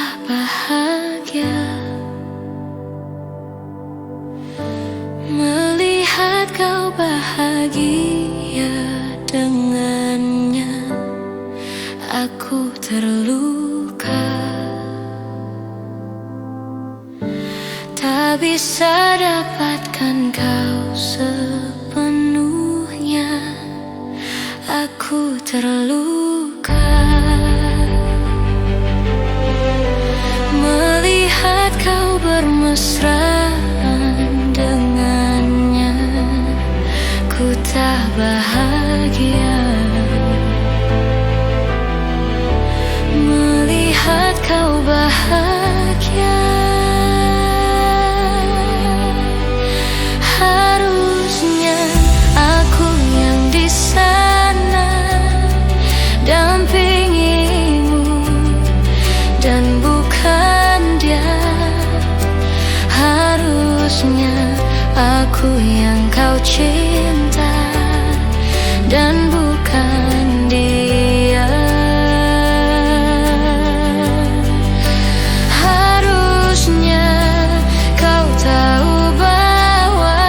tak bahagia melihat kau bahagia dengannya. Aku terluka, tak bisa dapatkan kau sepenuhnya. Aku terluka melihat kau bermesraan dengannya. Ku tak bahagia melihat kau bahagia. Harusnya aku yang di sana dampingimu dan bukan dia. Harusnya aku yang kau cinta dan bukan dia. Harusnya kau tahu bahwa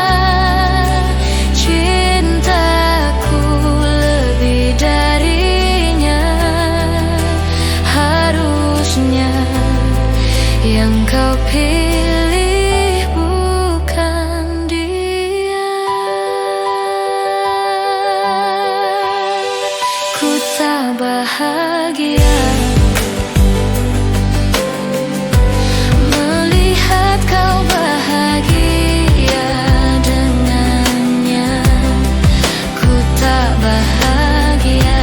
cintaku lebih darinya. Harusnya yang kau pilih bukan dia. Ku tak bahagia melihat kau bahagia dengannya. Ku tak bahagia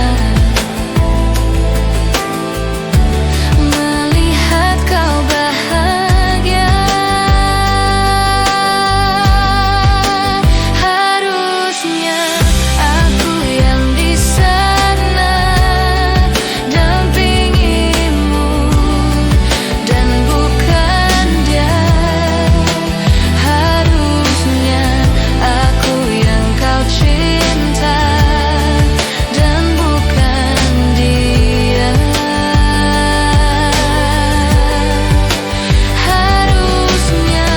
melihat kau bahagia. Harusnya aku yang di sana dampingimu dan bukan dia. Harusnya aku yang kau cinta dan bukan dia. Harusnya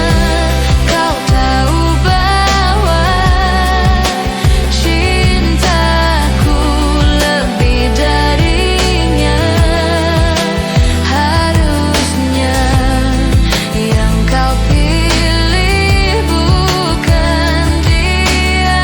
kau tahu bahwa cintaku lebih darinya. Harusnya yang kau pilih bukan dia.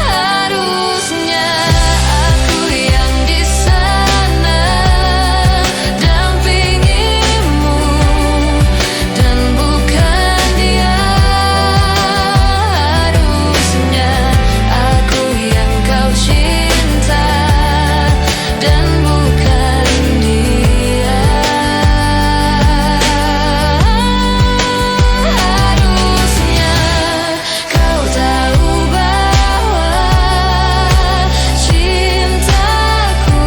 Harusnya aku yang di sana dampingimu dan bukan dia. Harusnya aku yang kau cinta dan bukan dia. Harusnya kau tahu bahwa cintaku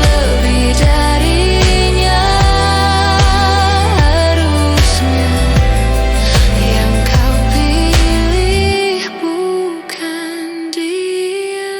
lebih darinya. Harusnya yang kau pilih bukan dia.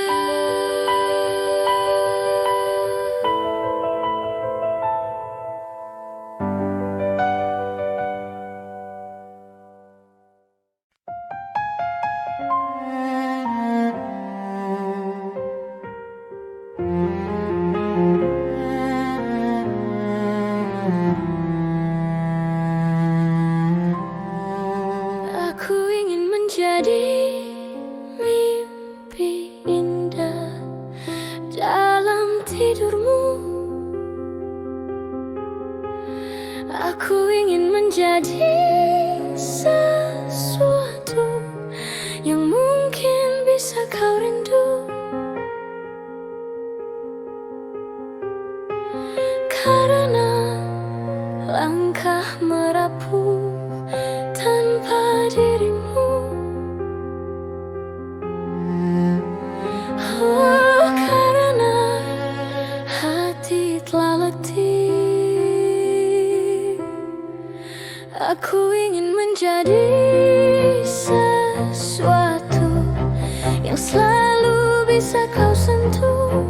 Aku ingin menjadi mimpi indah dalam tidurmu. Aku ingin menjadi sesuatu yang mungkin bisa kau rindu. Karena langkah merapuh tanpa dirimu. Oh, karena hati telah letih, aku ingin menjadi sesuatu yang selalu bisa kau sentuh.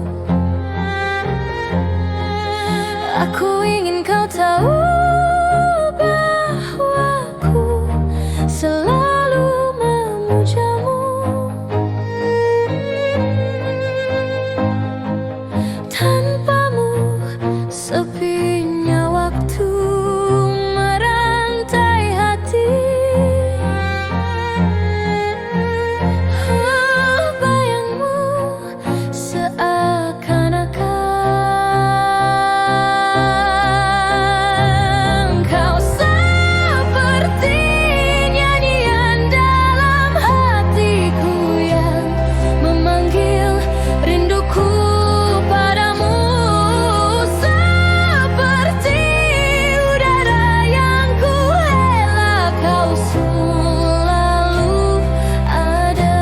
Aku ingin kau tahu bahwa aku selalu memujamu. Tanpamu sepinya waktu merantai hati. Oh, bayangmu seakan-akan kau seperti nyanyian dalam hatiku yang memanggil rinduku padamu. Seperti udara yang ku hela, kau selalu ada.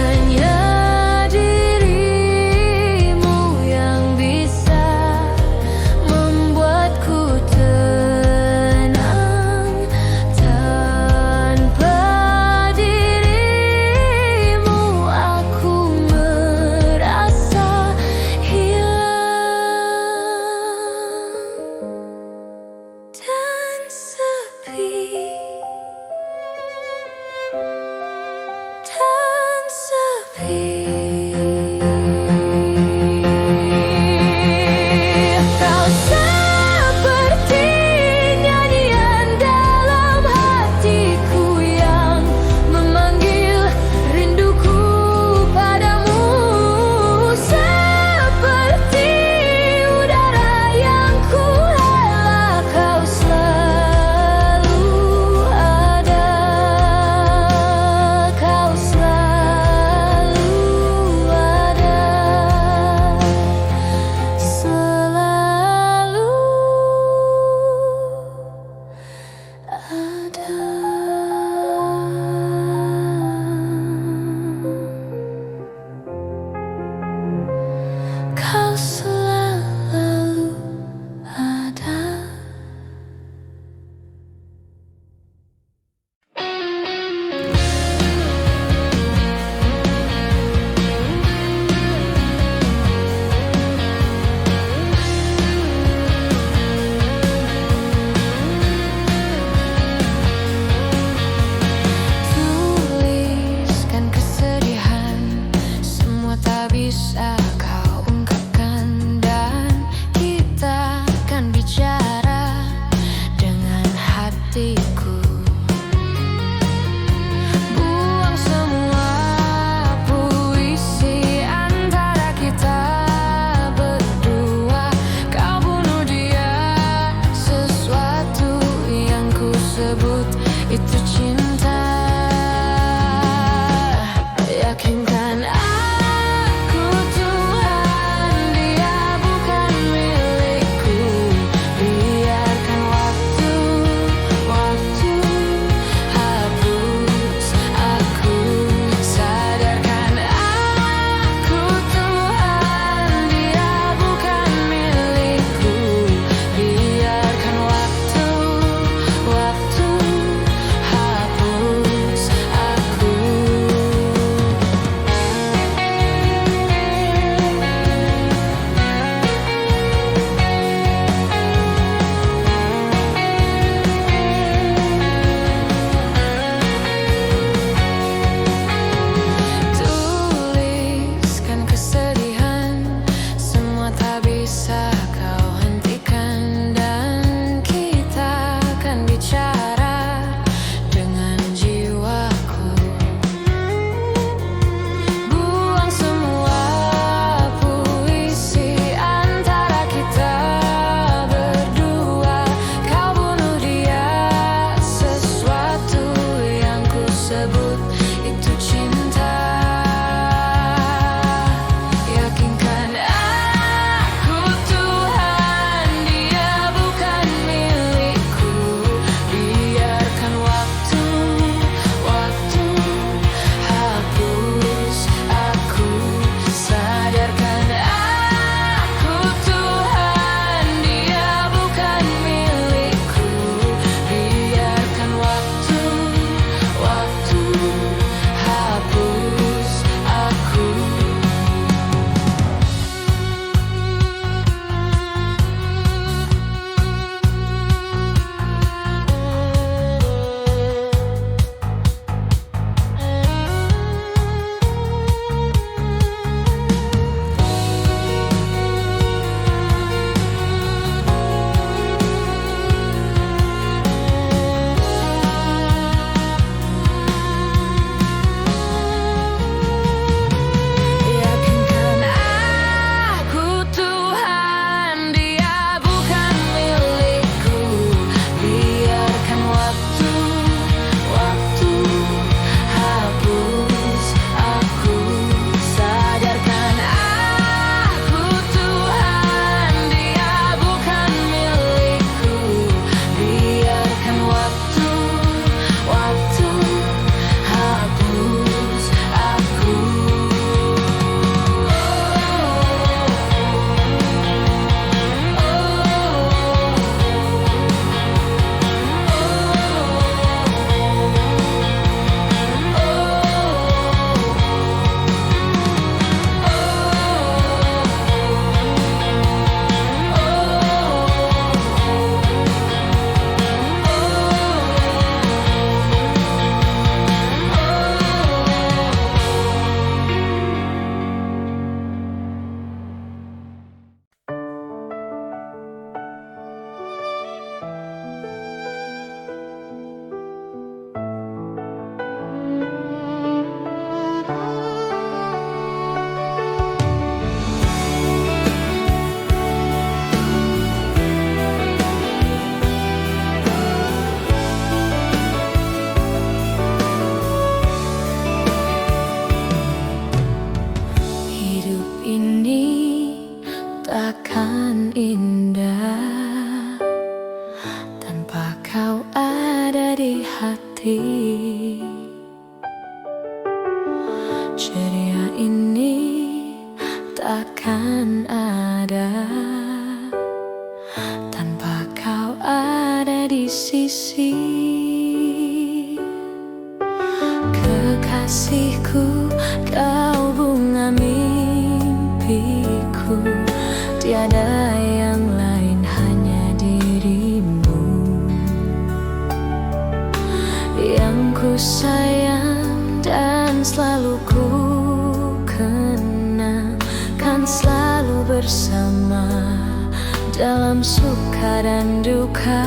Hanya dirimu yang bisa membuatku tenang. Tanpa dirimu aku merasa hilang dan sepi. Kau seperti nyanyian dalam hatiku yang memanggil rinduku padamu. Seperti udara yang ku hela, kau selalu ada. Kau selalu ada. Selalu ada. Kau selalu ada. Tuliskan kesedihan, semua tak bisa kau ungkapkan, dan kita akan bicara dengan hatiku. Buang semua puisi antara kita berdua. Kau bunuh dia, sesuatu yang ku sebut itu cinta. Yakinkan aku Tuhan, dia bukan milikku. Biarkan waktu hapus aku. Sadarkan aku Tuhan, dia bukan milikku. Biarkan waktu hapus. ada di hati. Ceria ini takkan ada tanpa kau ada di sisi. Kekasihku, kau bunga mimpiku, tiada yang lain, hanya dirimu yang ku sayang dan selalu ku kenang, kan selalu bersama dalam suka dan duka.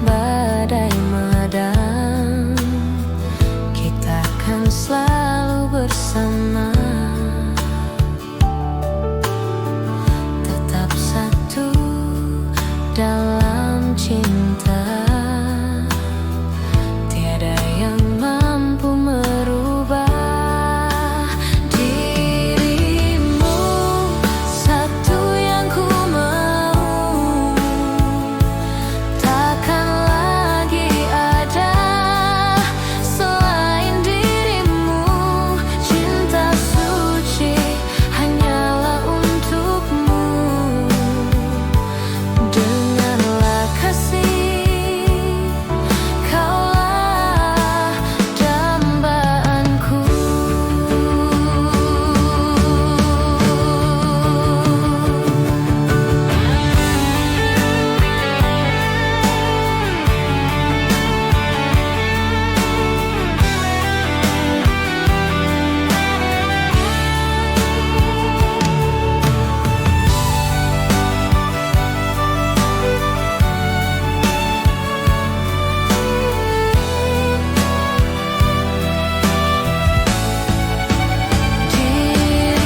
Badai meradang, kita kan selalu bersama, tetap satu dalam cinta. Tiada yang mampu merubah dirimu, satu yang ku mau. Takkan lagi ada selain dirimu, cinta suci hanyalah untukmu. Dengarlah kasih, kaulah dambaanku.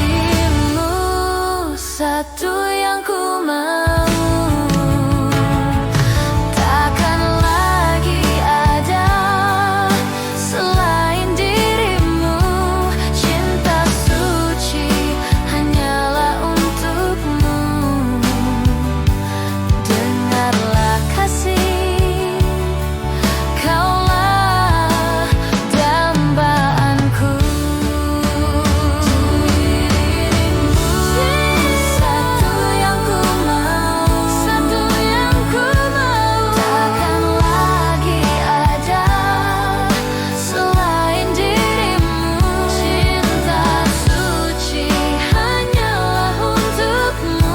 Dirimu satu yang ku mau. Takkan lagi ada selain dirimu, cinta suci hanyalah untukmu. Dengarlah kasih, kaulah dambaanku. Satu yang ku mau, satu yang ku mau. Takkan lagi ada selain dirimu, cinta suci hanyalah untukmu.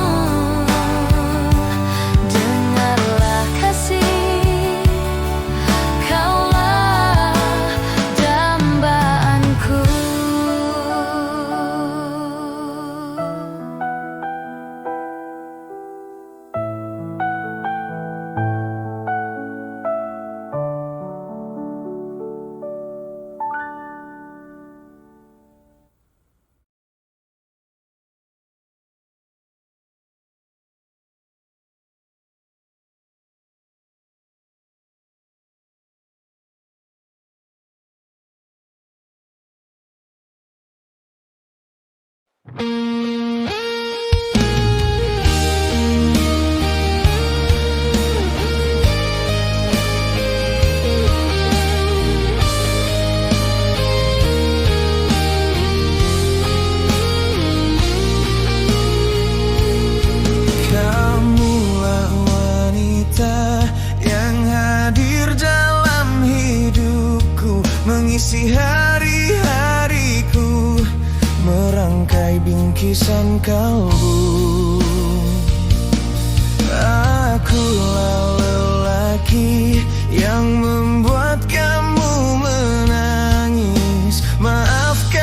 Dengarlah kasih, kaulah dambaanku. Kamulah wanita yang hadir dalam hidupku, mengisi hari-hariku, merangkai bingkisan kalbu. Akulah lelaki yang membuat kamu menangis. Maafkan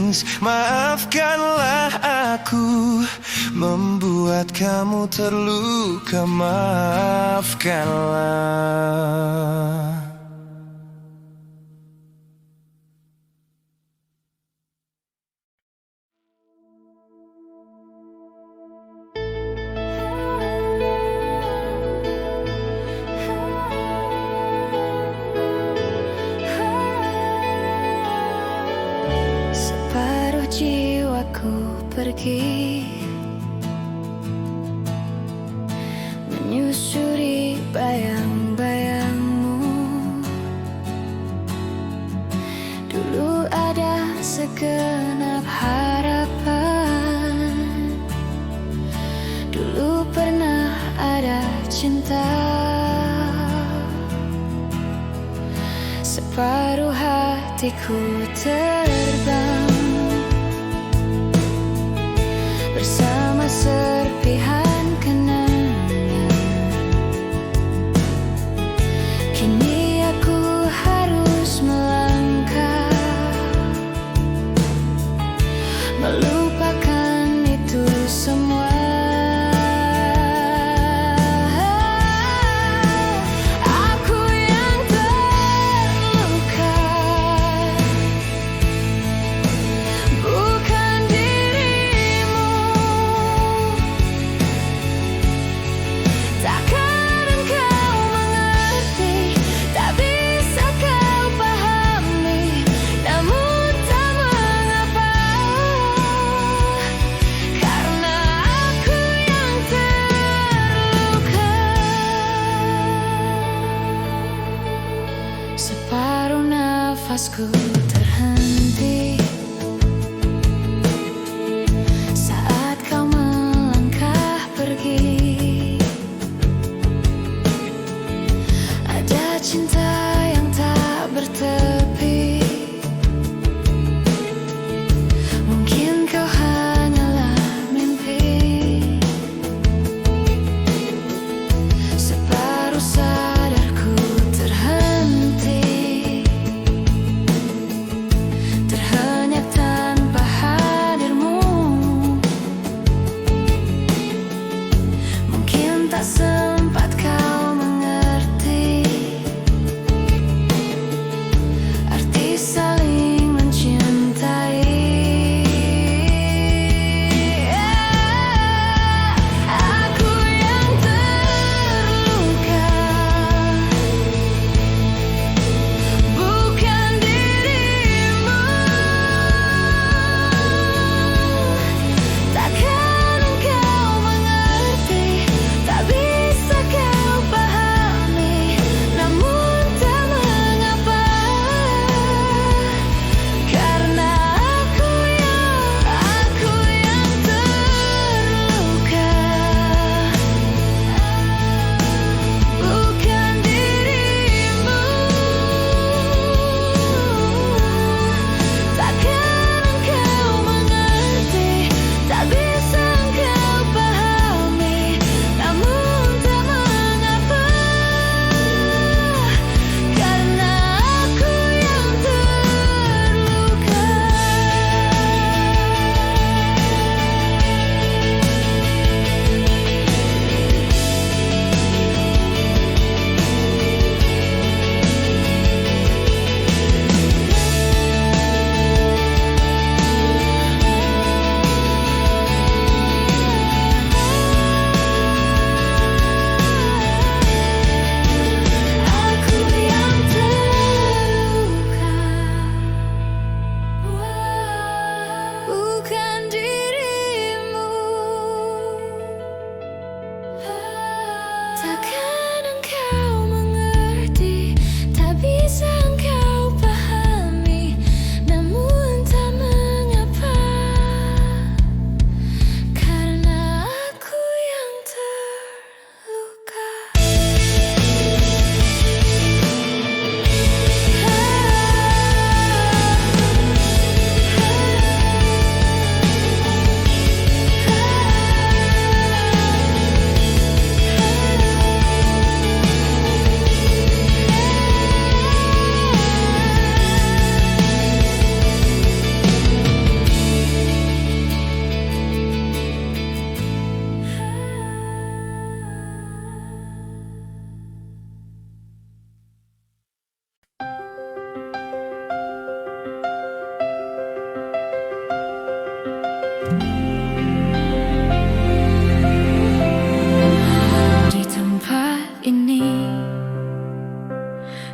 menangis. Maafkanlah aku membuat kamu terluka. Maafkanlah. Separuh jiwaku pergi menyusuri bayang-bayangmu. Dulu ada segenap harapan, dulu pernah ada cinta. Separuh hatiku terbang bersama serpihan kenangan. Kini aku harus melangkah, melupakan itu semua. Aku yang terluka, bukan dirimu. Takkan engkau mengerti, tak bisa kau pahami, namun tak mengapa, karena aku yang terluka. Separuh nafasku terhenti saat kau melangkah pergi. Ada cinta yang tak bertepi, mungkin kau hanyalah mimpi. Separuh sadarku terhenti, terhenyak tanpa hadirmu. Mungkin tak sempat kau mengerti,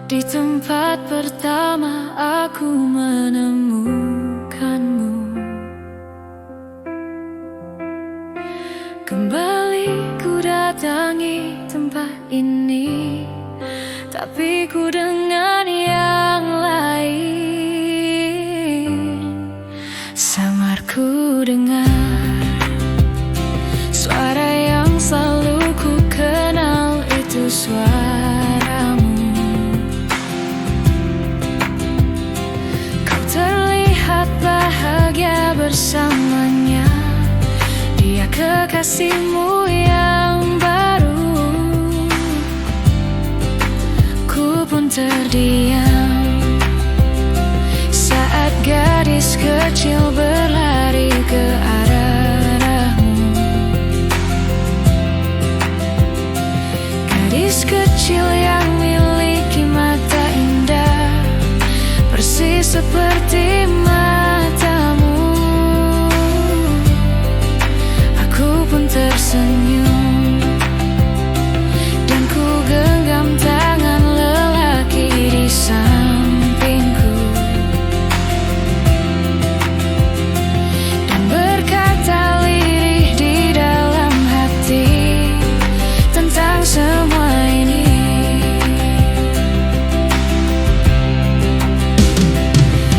Di tempat pertama aku menemukanmu. Kembali ku datangi tempat ini, tapi ku dengan yang lain. Samar ku dengar suara yang selalu ku kenal, itu suaramu. Kau terlihat bahagia bersamanya, dia kekasihmu yang baru. Ku pun terdiam saat gadis kecil berlari ke arahmu. Gadis kecil yang miliki mata indah, persis seperti matamu. Aku pun tersenyum dan ku genggam tangan lelaki di sampingku dan berkata lirih di dalam hati tentang semua ini.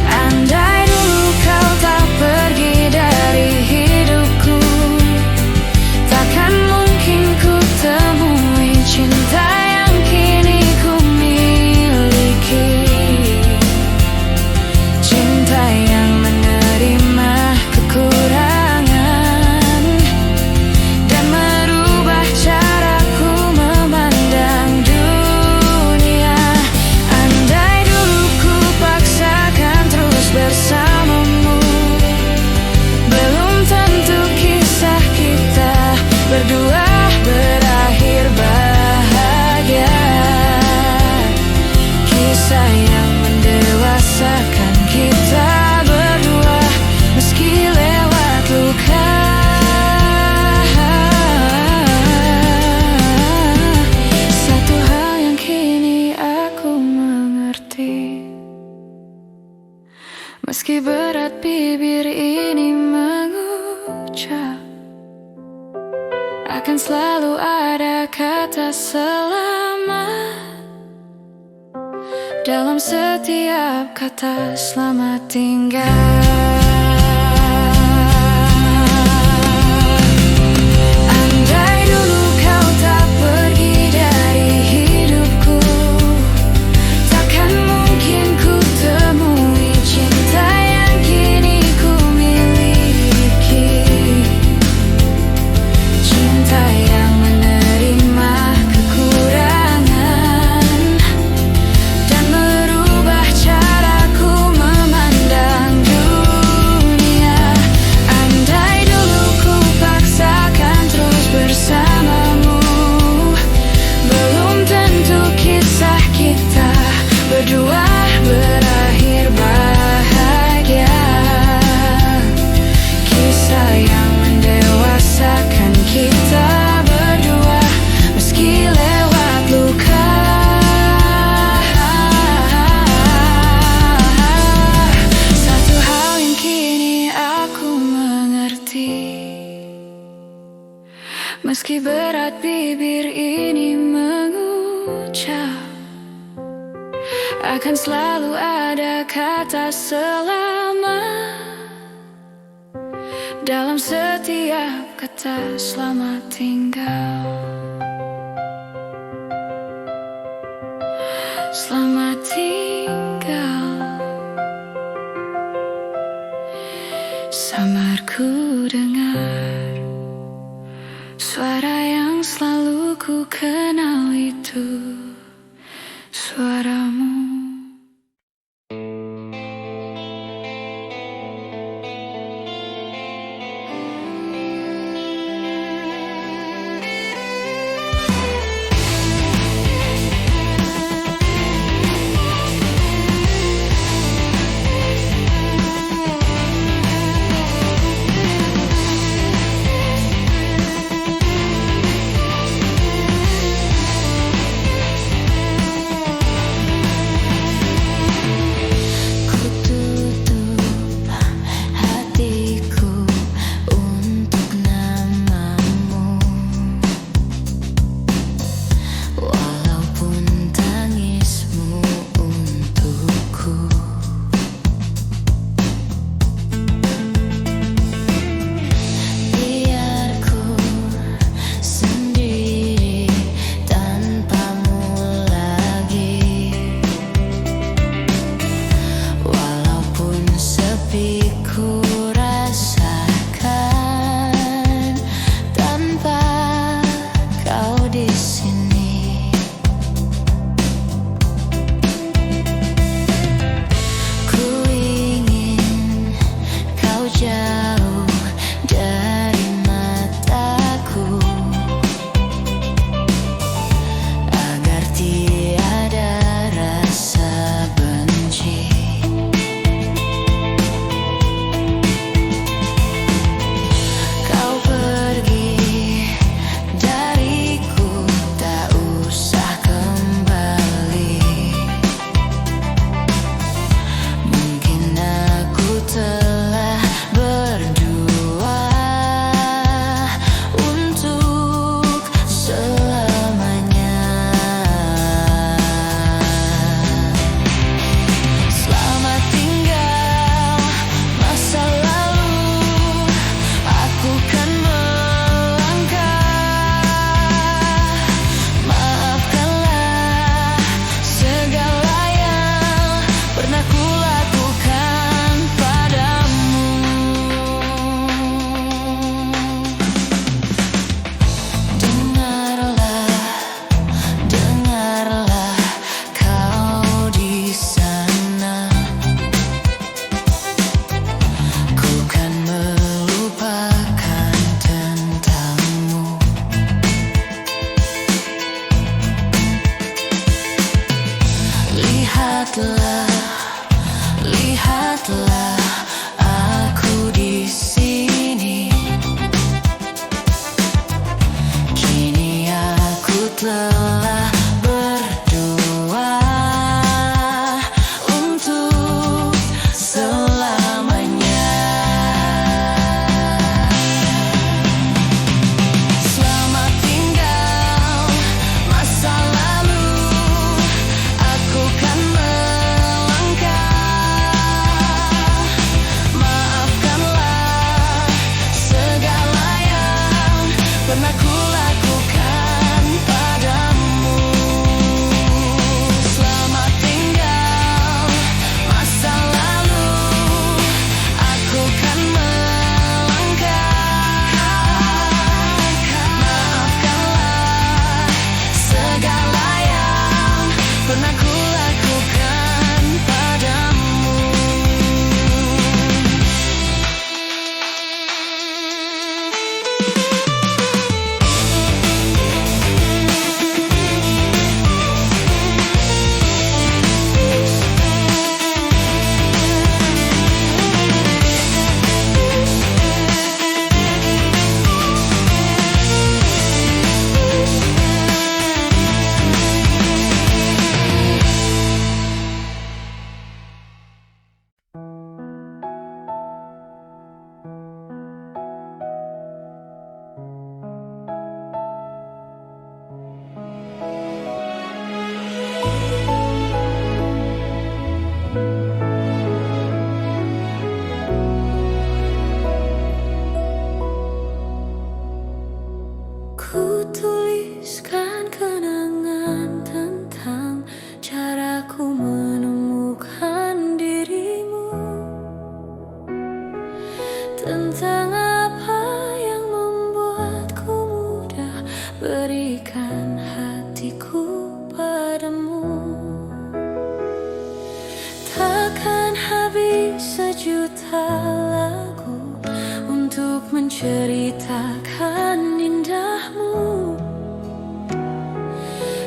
Andai dulu kau tak pergi dari hidupku, takkan mungkin ku temui cinta yang kini ku miliki. Cinta yang menerima kekurangan dan merubah caraku memandang dunia. Andai dulu ku paksakan terus bersamamu, belum tentu kisah kita berdua berakhir bahagia. Kisah yang mendewasakan kita berdua, meski lewat luka. Satu hal yang kini aku mengerti, meski berat bibir ini mengucap, akan selalu ada kata selamat dalam setiap kata selamat tinggal. Andai dulu kau tak pergi dari hidupku, takkan mungkin ku temui cinta yang kini ku miliki. Cinta yang menerima kekurangan dan merubah caraku memandang dunia. Andai dulu ku paksakan terus bersamamu, belum tentu kisah kita berdua berakhir bahagia. Kisah yang mendewasakan kita berdua, meski lewat luka. Satu hal yang kini aku mengerti, meski berat bibir ini mengucap, akan selalu ada kata selamat dalam setiap kata selamat tinggal. Selamat tinggal. Samar ku dengar suara yang selalu ku kenal, itu suaramu. lihatlah aku di sini. Kini aku telah berdua untuk selamanya. Selamat tinggal masa lalu, aku kan pernah ku lakukan padamu. Selamat tinggal masa lalu, aku kan melangkah. Maafkanlah segala yang pernah ku lakukan padamu. Ku tuliskan kenangan tentang caraku menemukan dirimu, tentang apa yang membuatku mudah berikan hatiku padamu. Takkan habis sejuta lagu untuk menceritakan indahmu.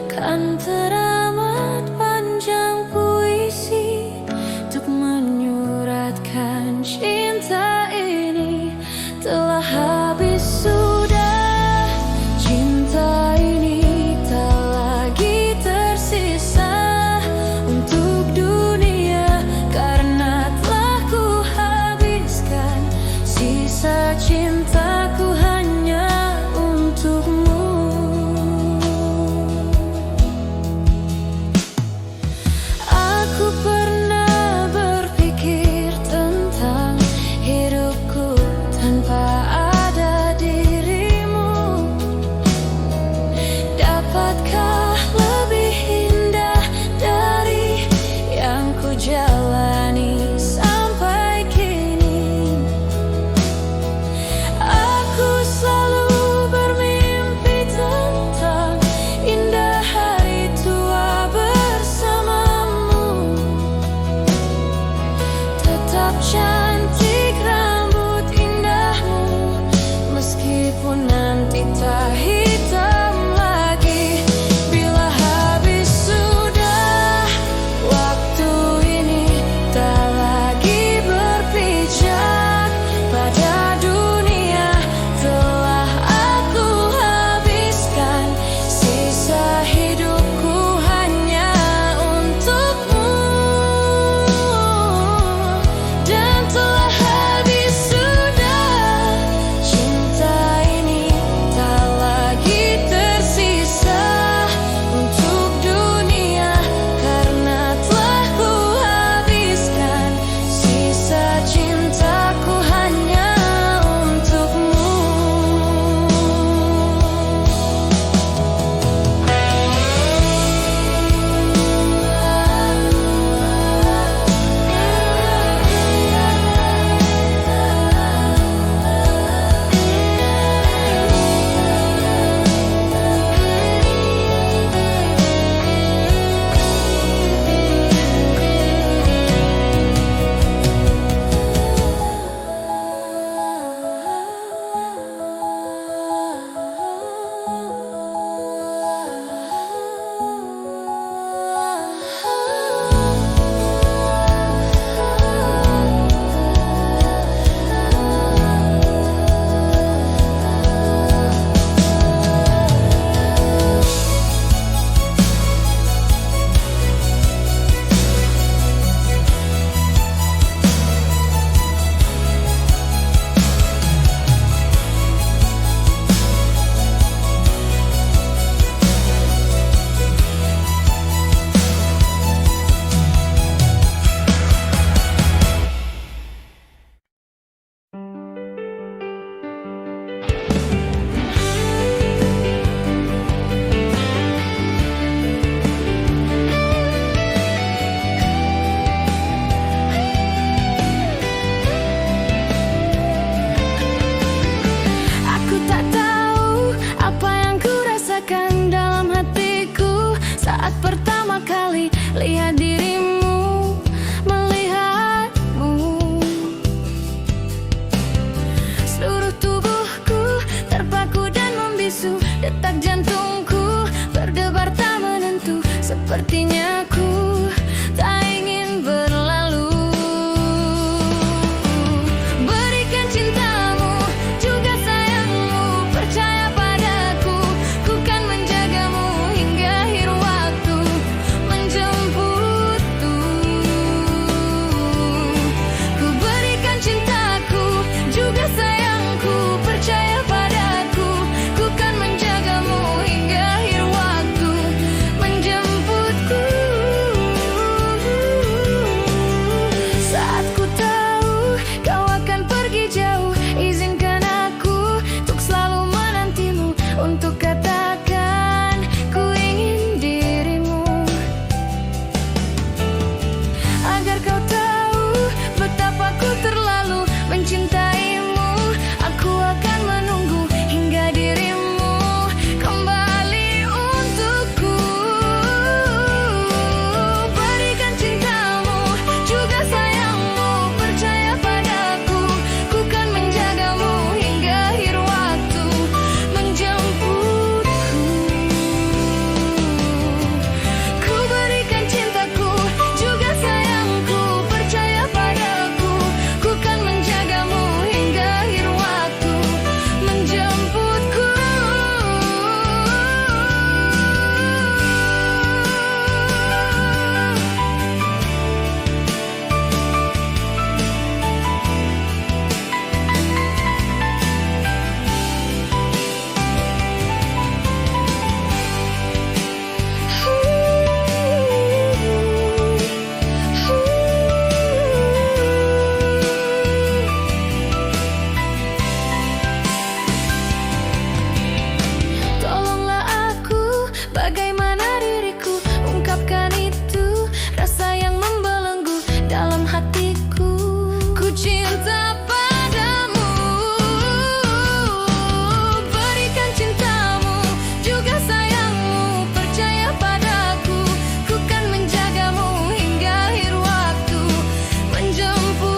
Kan teramat panjang puisi untuk menyuratkan cinta ini. Telah habis sudah, cinta ini tak lagi tersisa untuk dunia, karena telah ku habiskan sisa cintaku hanya untukmu. lihat dirimu, melihatmu. Seluruh tubuhku terpaku dan membisu, detak jantungku berdebar tak menentu. Sepertinya ku tak ingin berlalu. Berikan cintamu, juga sayangmu, percaya padaku, ku kan menjagamu hingga akhir waktu, menjemputku. Ku berikan cintaku, juga sayangku, percaya padaku, ku kan menjagamu hingga akhir waktu, menjemputku. Saat ku tahu kau akan pergi jauh, izinkan aku untuk selalu menantimu, untuk katakan ku ingin dirimu, agar kau tahu betapa ku terlalu mencintaimu. Aku akan menunggu hingga dirimu kembali untukku. Berikan cintamu, juga sayangmu, percaya padaku, ku kan menjagamu hingga akhir waktu, menjemputku. Ku berikan cintaku, juga sayangku, percaya padaku, ku kan menjagamu hingga akhir waktu, menjemputku. Tolonglah aku, bagaimana diriku ungkapkan itu, rasa yang membelenggu dalam hatiku. Ku cinta padamu. Berikan cintamu, juga sayangmu, percaya padaku, ku kan menjagamu hingga akhir waktu, menjemputku.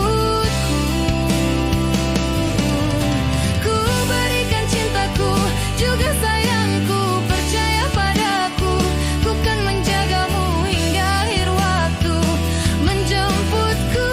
Ku berikan cintaku, juga sayangku, percaya padaku, ku kan menjagamu hingga akhir waktu, menjemputku.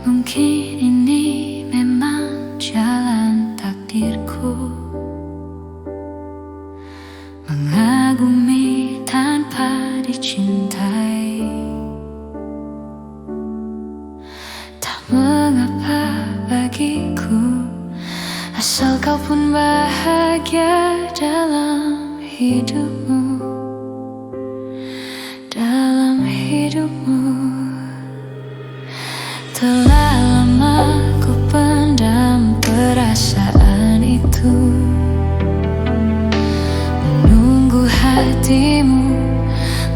Mungkin ini memang jalan takdirku, mengagumi tanpa dicintai. Tak mengapa bagiku, asal kau pun bahagia dalam hidupmu, dalam hidupmu. Telah lama ku pendam perasaan itu, menunggu hatimu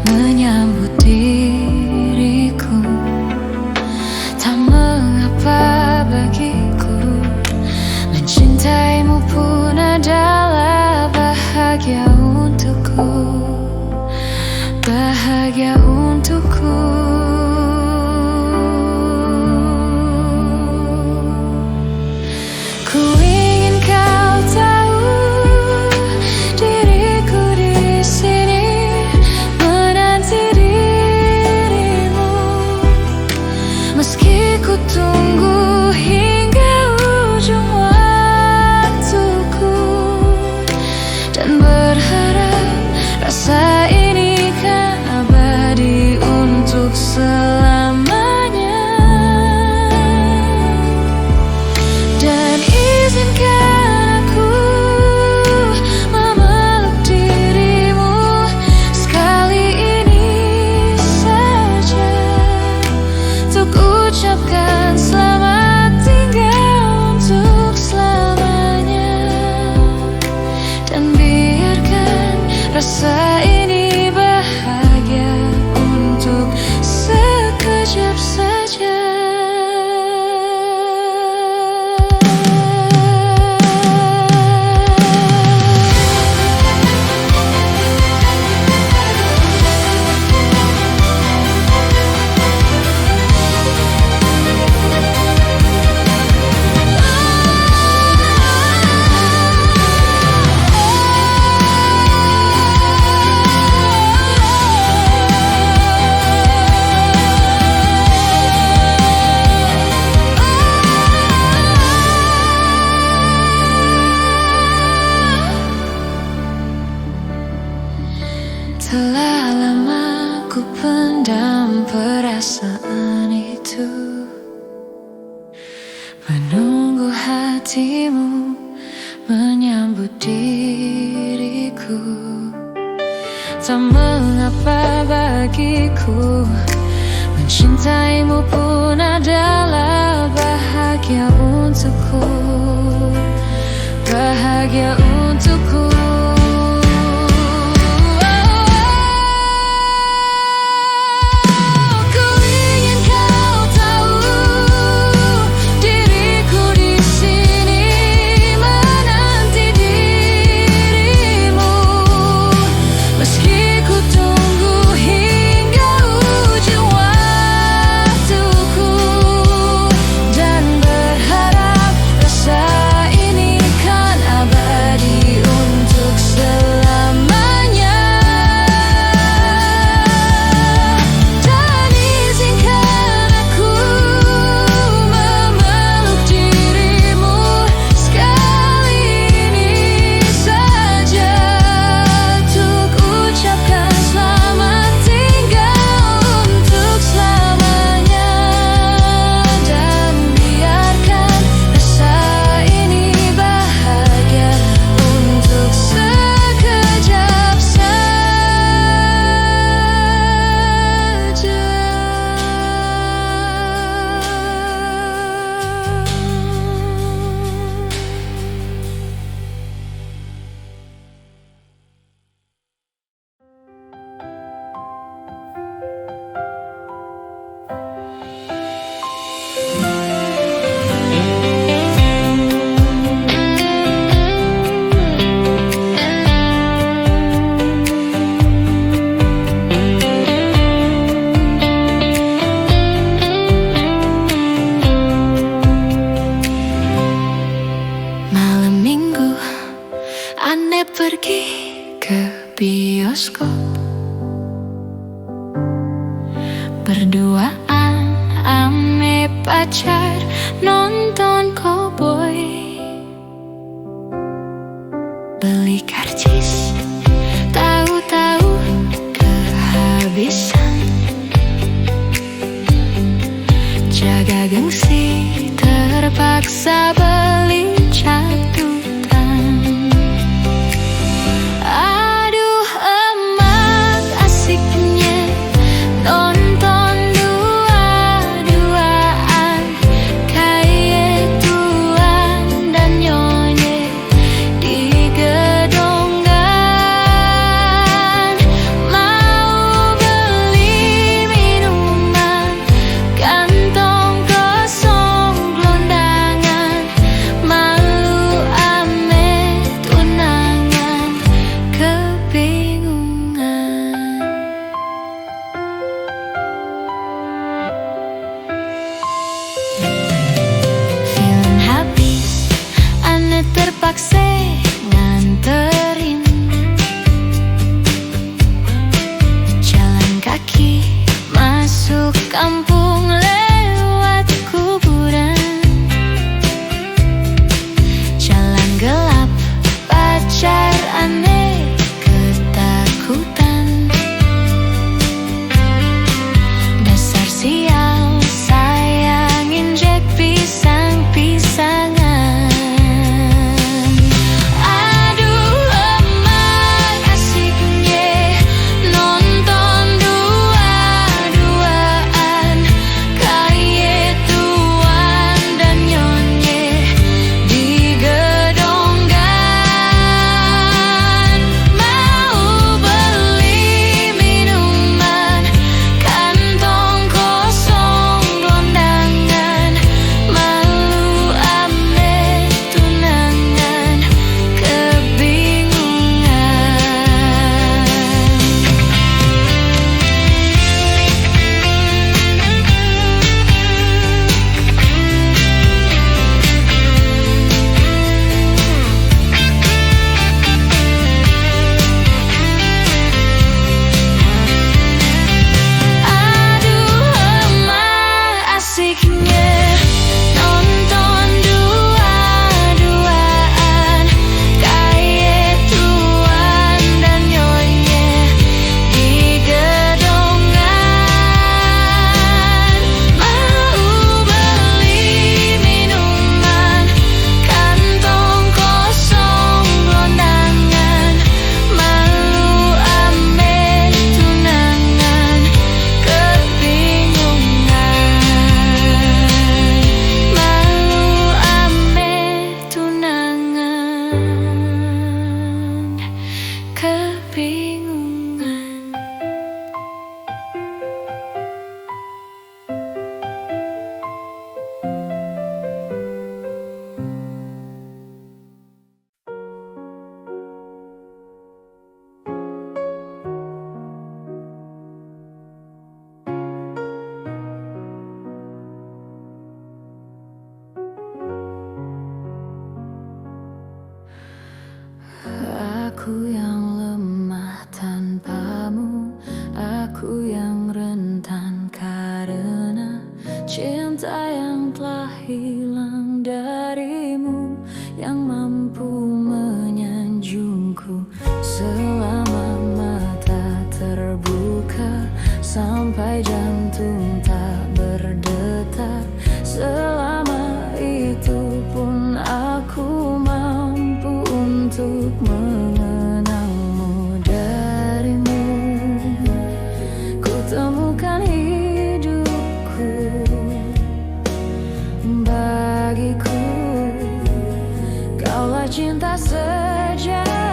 menyambut diriku. Tak mengapa bagiku, mencintaimu pun adalah bahagia untukku, bahagia untukku. Ku ingin kau tahu, diriku di sini menanti dirimu, meski ku tunggu hingga ujung waktuku, dan berharap rasa ini kan abadi untuk Telah lama ku pendam perasaan itu, menunggu hatimu menyambut diriku. Tak mengapa bagiku, mencintaimu pun adalah bahagia untukku, bahagia untukku. Pergi ke bioskop, berduaan ame pacar nonton cowboy, beli karcis tahu-tahu kehabisan, jaga gengsi terpaksa beli catatan. sampai jantung tak berdetak. Selama itu pun aku mampu untuk mengenangmu. Darimu ku temukan hidupku. Bagiku kaulah cinta sejati.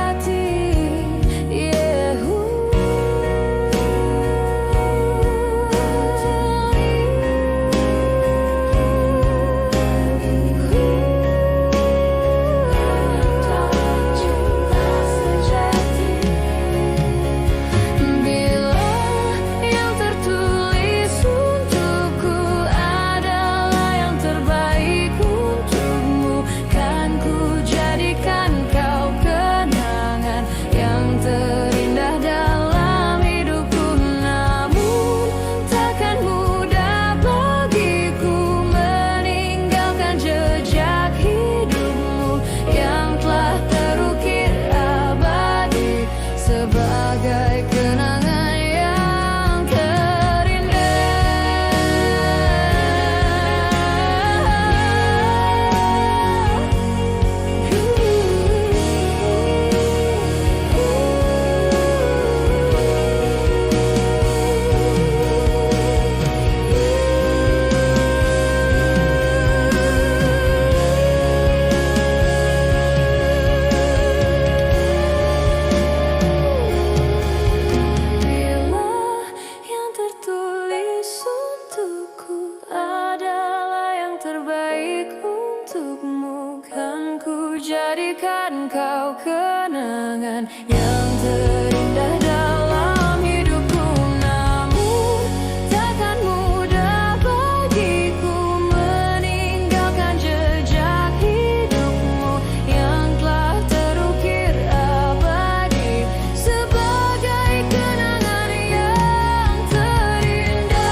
Jadikan kau kenangan yang terindah dalam hidupku. Namun takkan mudah bagiku meninggalkan jejak hidupmu yang telah terukir abadi sebagai kenangan yang terindah.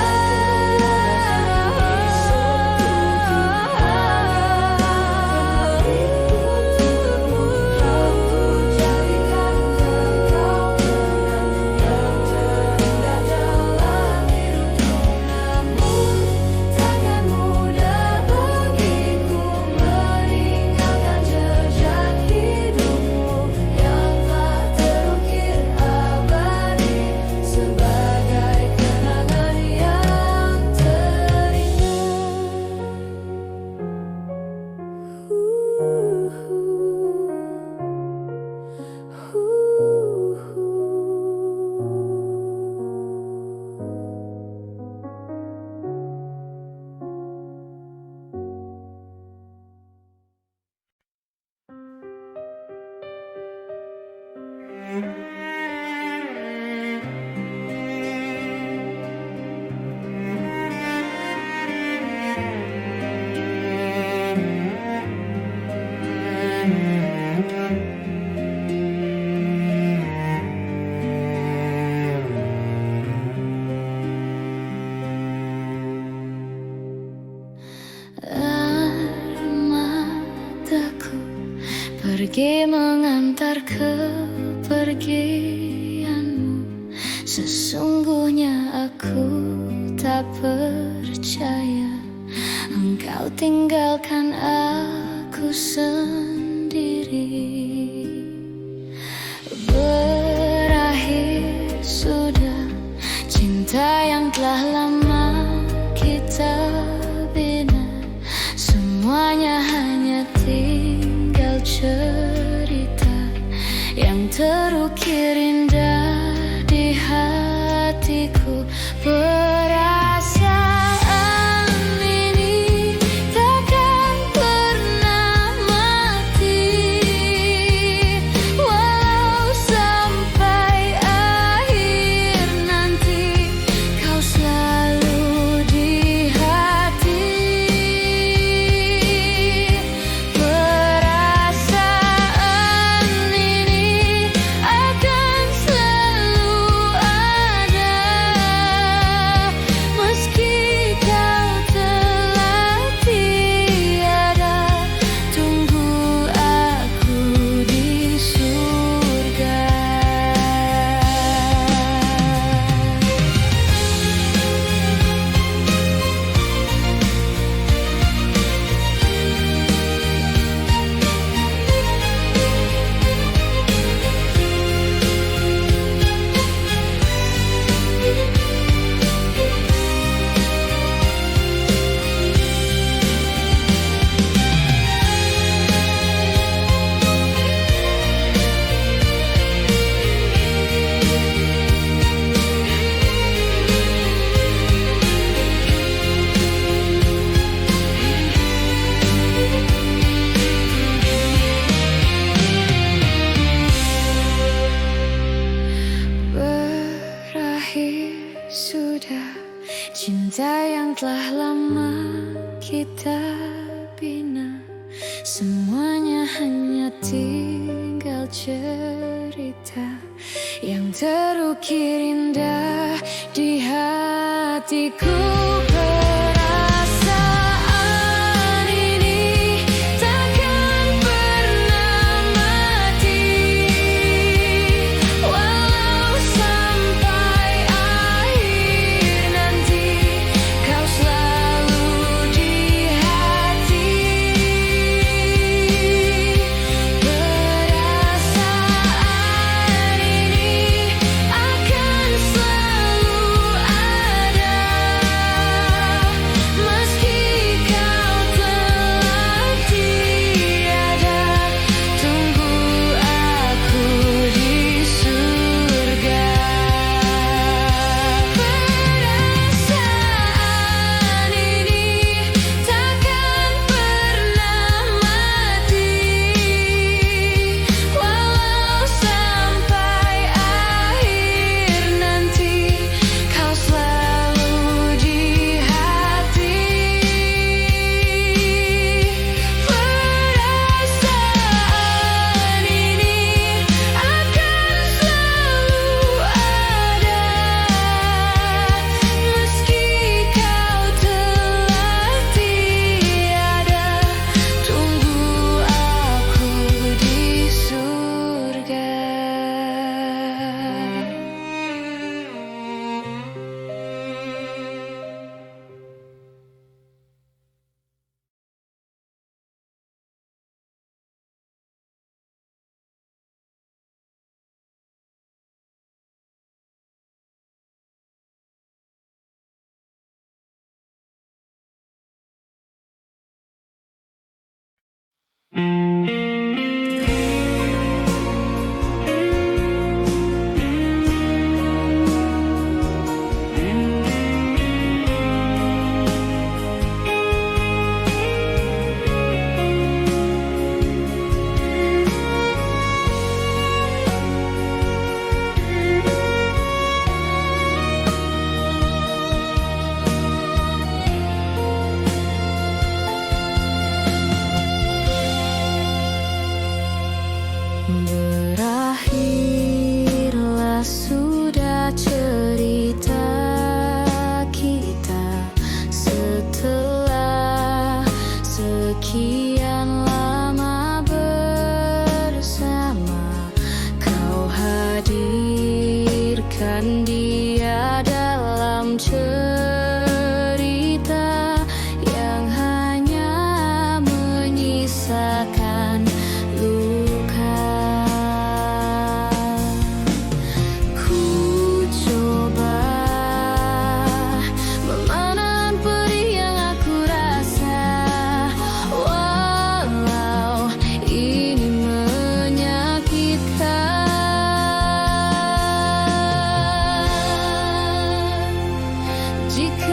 Pergi mengantar kepergianmu. Sesungguhnya aku tak percaya engkau tinggalkan aku sendiri. Berakhir sudah cinta yang telah lama kita bina. Semuanya hanya tinggal cerita yang terukir indah di hatiku. Perasaan ini takkan pernah mati. berakhir sudah, cinta yang telah lama kita bina, semuanya hanya tinggal cerita yang terukir indah di hatiku. Perasaan ini takkan pernah mati, walau sampai akhir nanti kau selalu di hati. Perasaan ini akan selalu ada, meski kau telah tiada. Tunggu aku di surga. Perasaan ini takkan pernah mati, walau sampai akhir nanti kau selalu di hati. Perasaan ini akan selalu ada, meski kau telah tiada. Tunggu aku di surga. Berakhirlah sudah cerita kita setelah sekian lama bersama. Kau hadirkan dia dalam cerita yang hanya menyisakan luka. Ku coba menahan pedih yang aku rasa, walau ini menyakitkan. Jika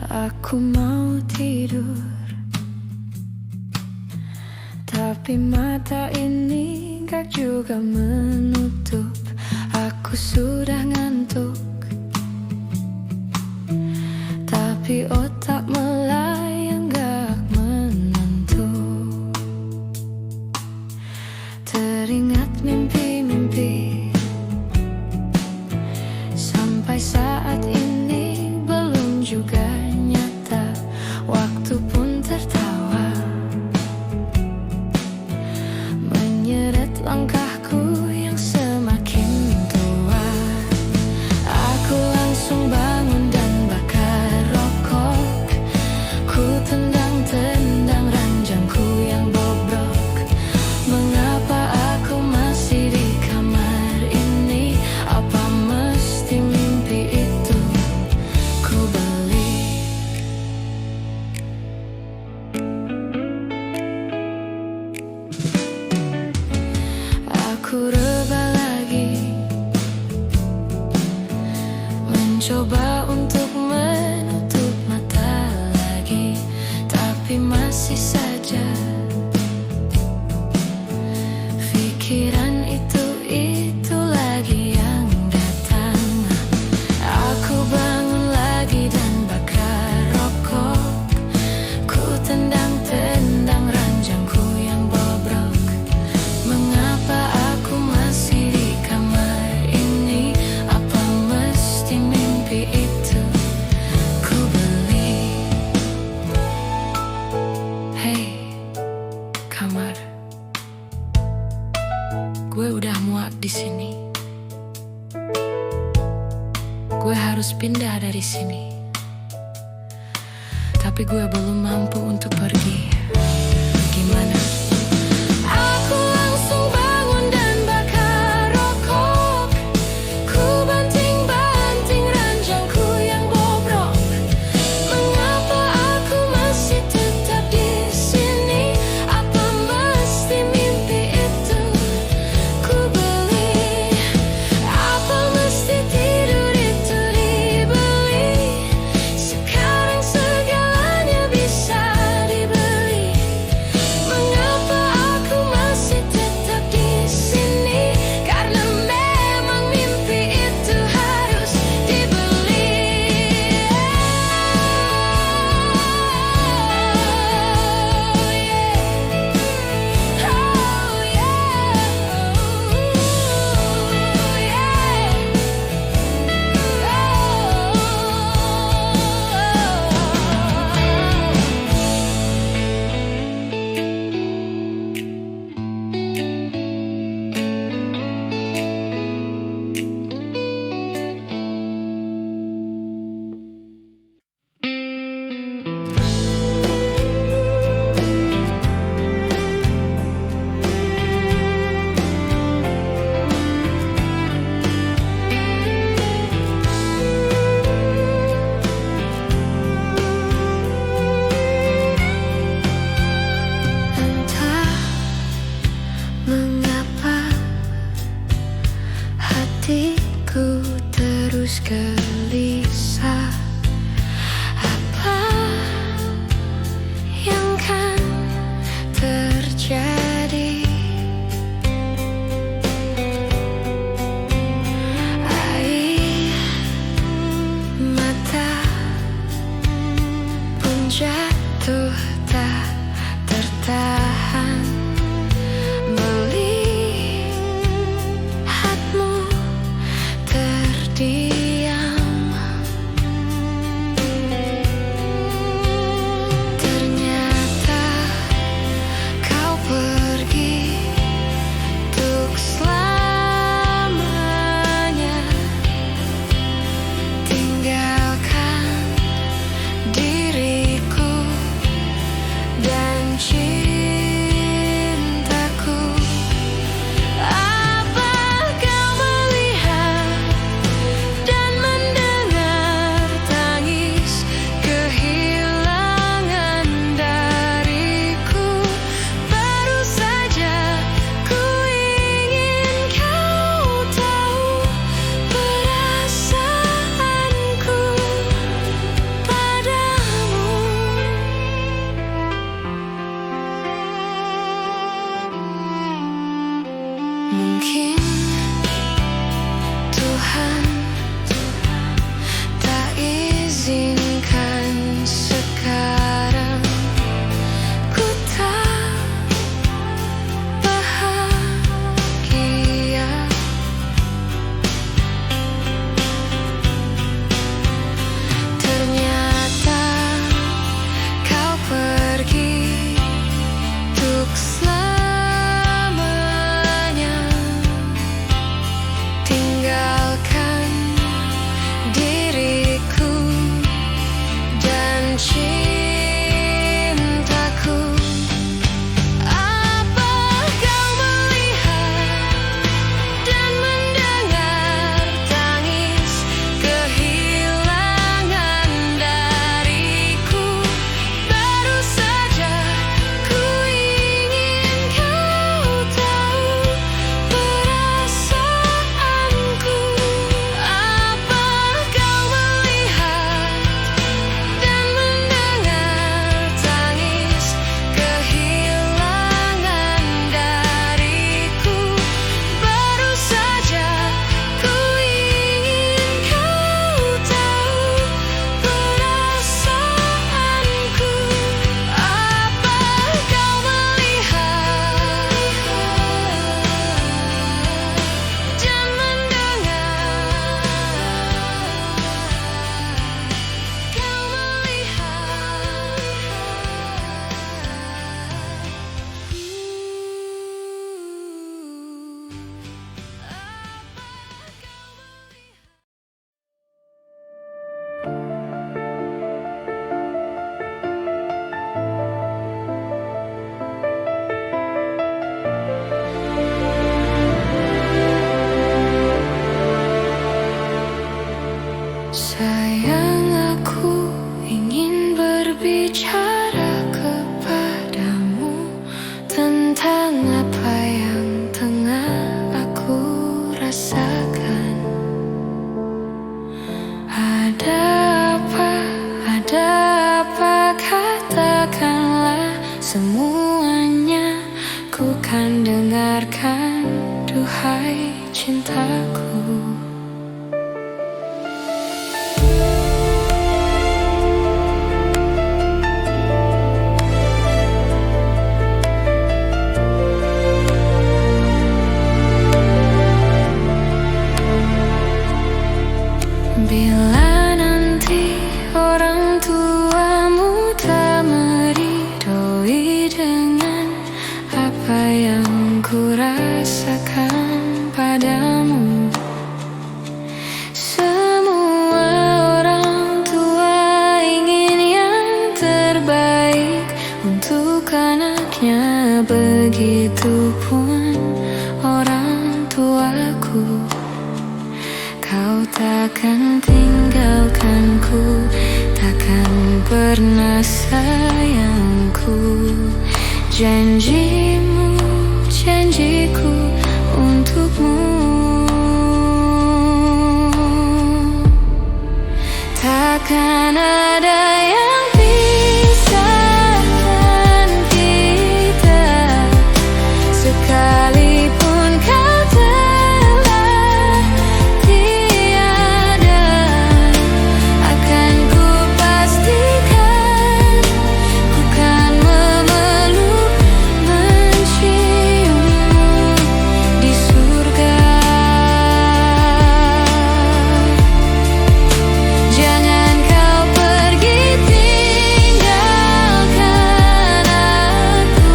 Aku mau tidur, tapi mata ini gak juga menutup. Aku sudah ngantuk, tapi otak melayang gak menentu. Teringat mimpi-mimpi, sampai saat ini belum juga nyata. Waktu pun tertawa, menyeret langkahku yang semakin tua. Aku langsung bangun dan bakar rokok. Ku tendang-tendang ranjangku yang bobrok. Mengapa aku masih di kamar ini? Apa mesti mimpi itu ku beli? Aku rebah lagi, mencoba untuk menutup mata lagi, tapi masih saja pikiran itu lagi yang datang. Aku bangun lagi dan bakar rokok. Ku tendang-tendang ranjangku yang bobrok. Mengapa aku masih di kamar ini? Apa mesti mimpi itu ku beli? Hei, kamar, gue udah muak di sini. Gue harus pindah dari sini, tapi gue belum mampu untuk pergi. Gimana? Aku langsung bangun dan bakar rokok. Ku banting-banting ranjangku yang bobrok. Mengapa aku masih tetap di sini? Apa mesti mimpi itu ku beli? Apa mesti tidur itu dibeli? Sekarang segalanya bisa dibeli. Mengapa aku masih tetap di sini? Karena memang mimpi itu harus dibeli. Entah mengapa hatiku terus gelisah. Apa yang kan terjadi? Air mata pun jatuh tak tertahan. Melihatmu terdiam, Sayang, aku ingin berbicara kepadamu tentang apa yang tengah aku rasakan. Ada apa, katakanlah semuanya. Ku kan dengarkan, duhai cintaku. Bila nanti orang tuamu tak meridhoi dengan apa yang ku rasakan padamu. Semua orang tua ingin yang terbaik untuk anaknya, begitupun orang tuaku. Kau takkan tinggalkanku, takkan pernah sayangku. Janjimu, janjiku untukmu. Takkan ada yang pisahkan kita, sekalipun kau telah tiada. Akan ku pastikan, ku kan memeluk, menciummu di surga. Jangan kau pergi tinggalkan aku,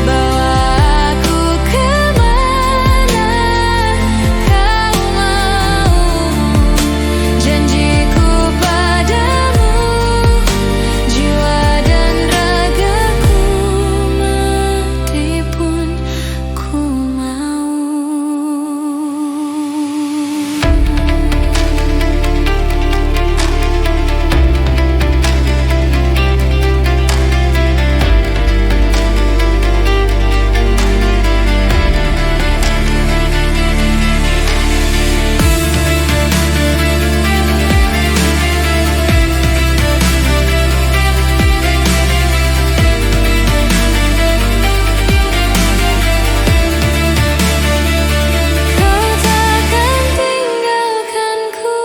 bawa aku kemana kau mau. Janjiku padamu, jiwa dan ragaku, mati pun ku mau. Kau takkan tinggalkanku,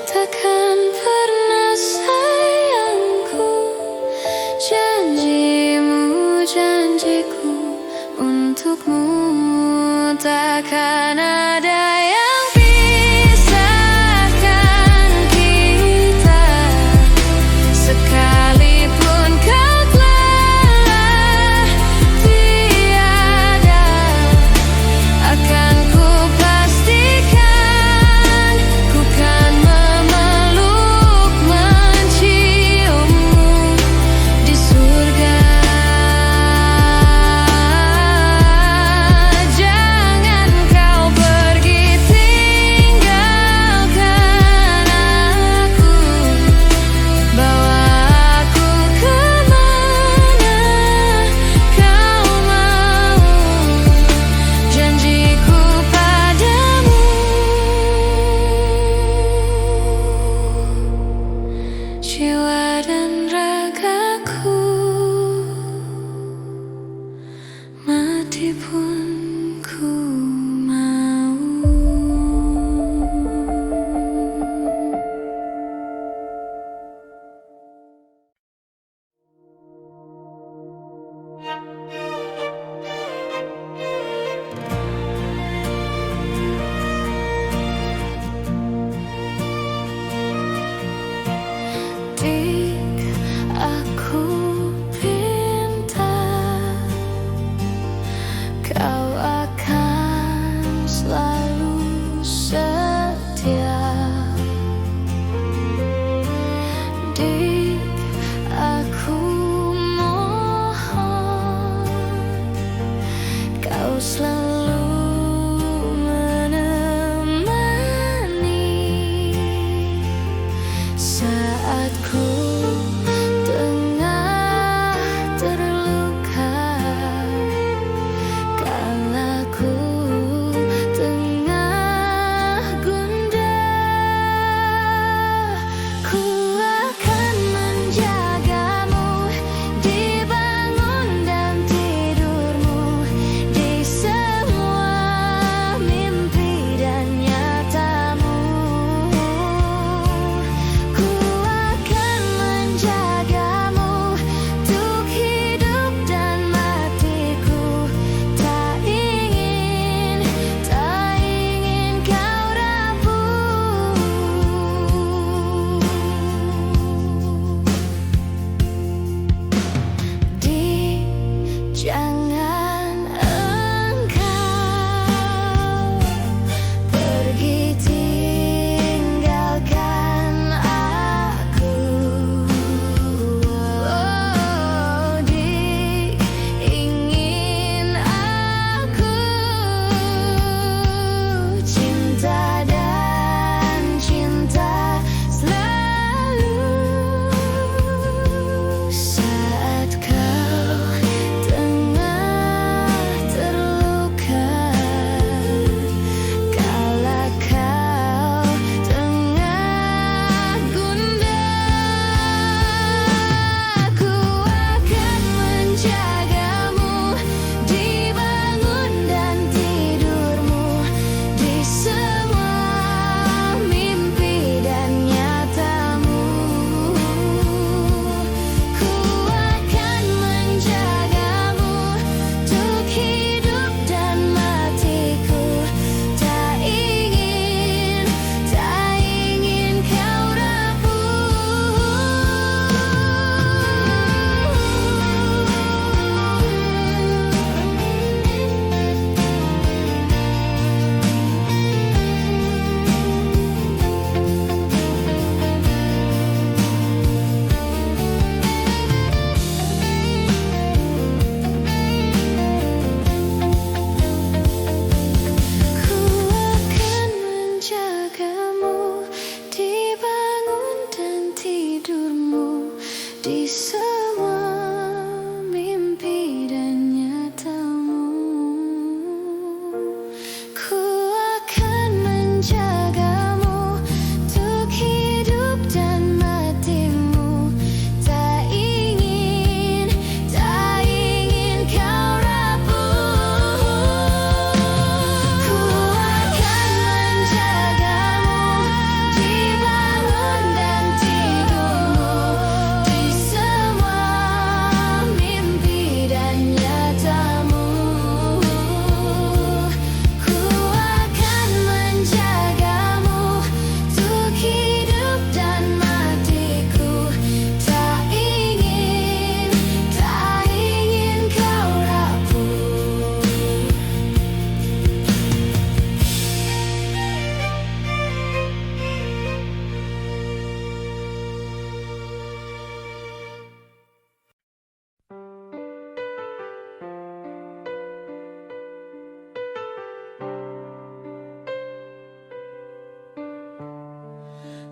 takkan pernah sayangku. Janjimu, janjiku untukmu. Takkan ada yang pisahkan kita, sekalipun kau telah tiada. Akan ku pastikan, ku kan memeluk, menciummu di surga. Jangan kau pergi tinggalkan aku, bawa aku kemana kau mau. Janjiku padamu, jiwa dan ragaku, mati pun ku mau. Dik, aku pinta kau akan selalu setia. Dik, aku mohon kau selalu menemani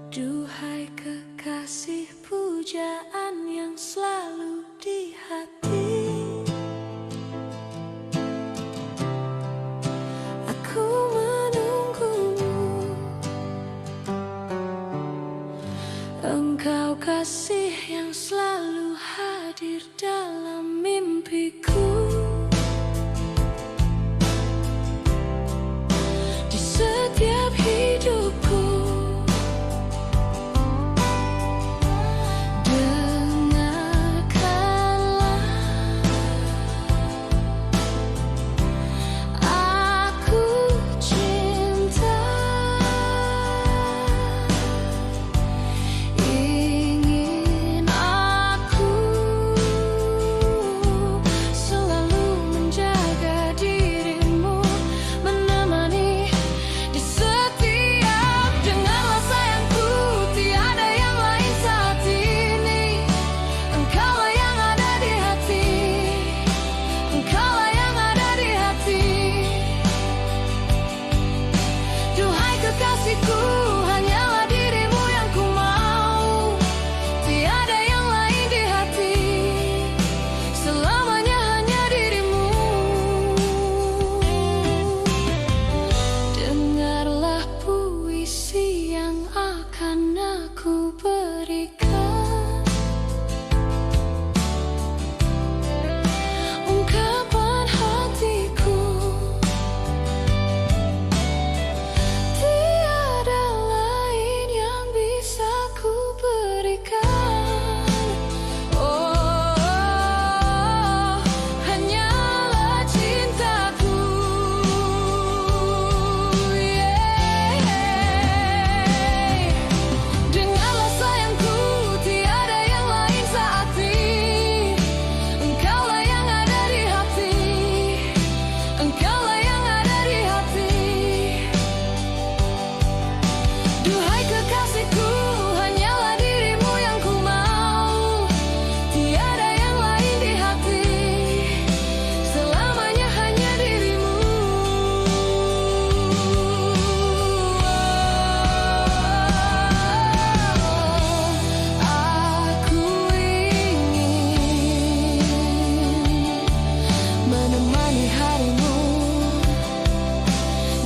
Duhai kekasih pujaan yang selalu di hati, aku menunggumu. Engkau kasih yang selalu hadir dalam mimpiku. Di setiap hidupku, hanyalah dirimu yang ku mau. Tiada yang lain di hati, selamanya hanya dirimu. Dengarlah puisi yang akan aku berikan, ungkapan hatiku.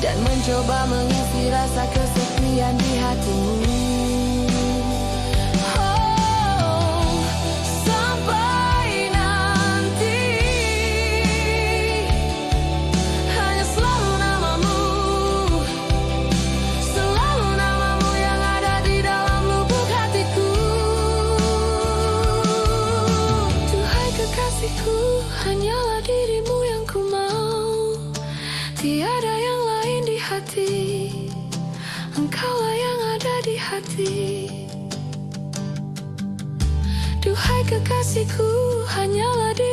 Dan mencoba mengisi rasa kesepian di hatimu. Oh, sampai nanti hanya selalu namamu, selalu namamu yang ada di dalam lubuk hatiku. Duhai kekasihku, hanyalah dirimu yang ku mau. Tiada yang lain di hati, engkaulah yang ada di hati. Duhai kekasihku, hanyalah dirimu